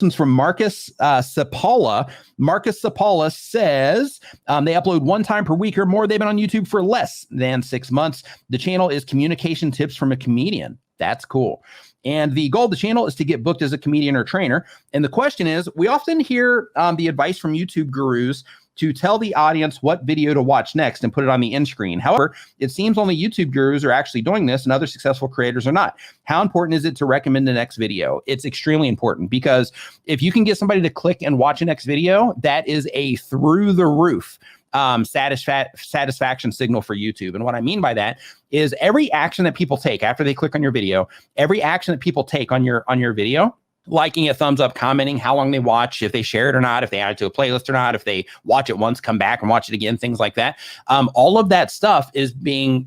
From Marcus Sapala. Marcus Sapala says they upload 1 time per week or more. They've been on YouTube for less than 6 months. The channel is communication tips from a comedian. That's cool. And the goal of the channel is to get booked as a comedian or trainer. And the question is, we often hear the advice from YouTube gurus to tell the audience what video to watch next and put it on the end screen. However, it seems only YouTube gurus are actually doing this and other successful creators are not. How important is it to recommend the next video? It's extremely important, because if you can get somebody to click and watch a next video, that is a through the roof satisfaction signal for YouTube. And what I mean by that is every action that people take after they click on your video, every action that people take on your video, liking it, thumbs up, commenting, how long they watch, if they share it or not, if they add it to a playlist or not, if they watch it once, come back and watch it again, things like that. All of that stuff is being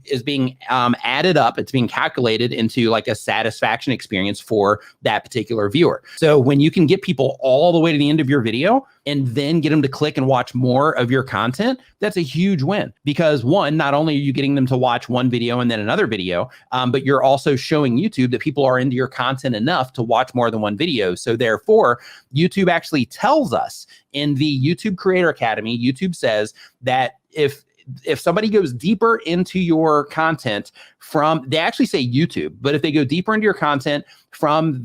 added up. It's being calculated into like a satisfaction experience for that particular viewer. So when you can get people all the way to the end of your video and then get them to click and watch more of your content, that's a huge win. Because one, not only are you getting them to watch one video and then another video, but you're also showing YouTube that people are into your content enough to watch more than one video. So therefore, YouTube actually tells us in the YouTube Creator Academy, YouTube says that if somebody goes deeper into your content they actually say YouTube, but if they go deeper into your content from one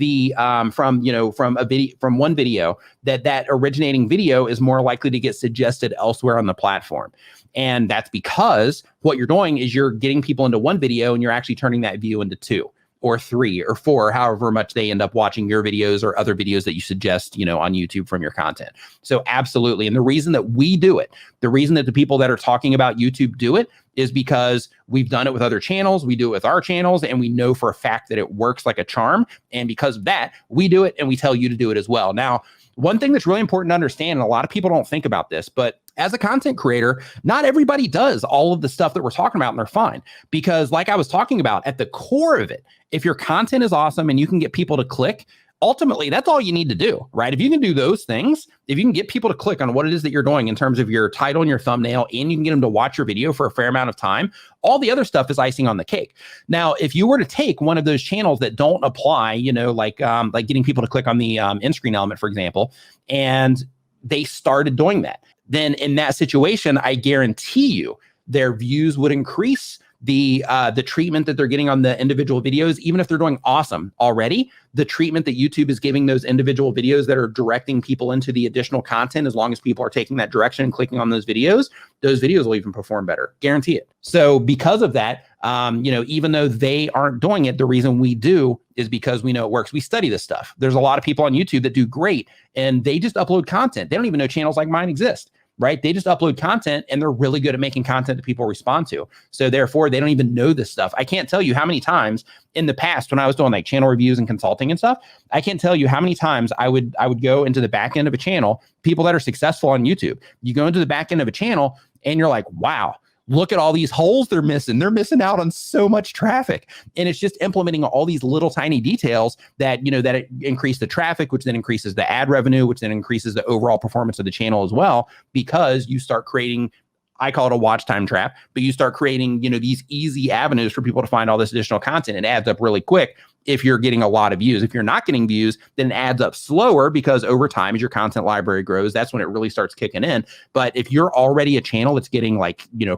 video, that originating video is more likely to get suggested elsewhere on the platform. And that's because what you're doing is you're getting people into one video and you're actually turning that view into 2 or 3 or 4, however much they end up watching your videos or other videos that you suggest, on YouTube from your content. So absolutely. And the reason that we do it, the reason that the people that are talking about YouTube do it, is because we've done it with other channels, we do it with our channels, and we know for a fact that it works like a charm. And because of that, we do it and we tell you to do it as well. Now, one thing that's really important to understand, and a lot of people don't think about this, but as a content creator, not everybody does all of the stuff that we're talking about, and they're fine. Because like I was talking about, at the core of it, if your content is awesome and you can get people to click, ultimately, that's all you need to do, right? If you can do those things, if you can get people to click on what it is that you're doing in terms of your title and your thumbnail, and you can get them to watch your video for a fair amount of time, all the other stuff is icing on the cake. Now, if you were to take one of those channels that don't apply, like getting people to click on the end screen element, for example, and they started doing that, then in that situation, I guarantee you their views would increase. The treatment that they're getting on the individual videos, even if they're doing awesome already, the treatment that YouTube is giving those individual videos that are directing people into the additional content, as long as people are taking that direction and clicking on those videos will even perform better. Guarantee it. So because of that, even though they aren't doing it, the reason we do is because we know it works. We study this stuff. There's a lot of people on YouTube that do great and they just upload content. They don't even know channels like mine exist. Right? They just upload content and they're really good at making content that people respond to. So therefore, they don't even know this stuff. I can't tell you how many times in the past when I was doing like channel reviews and consulting and stuff, I can't tell you how many times I would go into the back end of a channel, people that are successful on YouTube. You go into the back end of a channel and you're like, wow, look at all these holes they're missing. They're missing out on so much traffic. And it's just implementing all these little tiny details that, that it increase the traffic, which then increases the ad revenue, which then increases the overall performance of the channel as well, because you start creating, I call it a watch time trap, but you start creating, these easy avenues for people to find all this additional content. It adds up really quick if you're getting a lot of views. If you're not getting views, then it adds up slower, because over time, as your content library grows, that's when it really starts kicking in. But if you're already a channel that's getting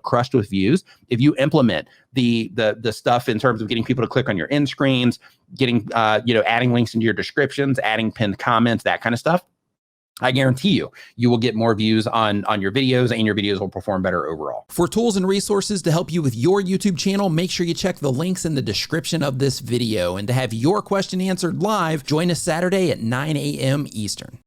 crushed with views, if you implement the stuff in terms of getting people to click on your end screens, getting adding links into your descriptions, adding pinned comments, that kind of stuff, I guarantee you will get more views on your videos, and your videos will perform better overall. For tools and resources to help you with your YouTube channel, make sure you check the links in the description of this video. And to have your question answered live, join us Saturday at 9 a.m. Eastern.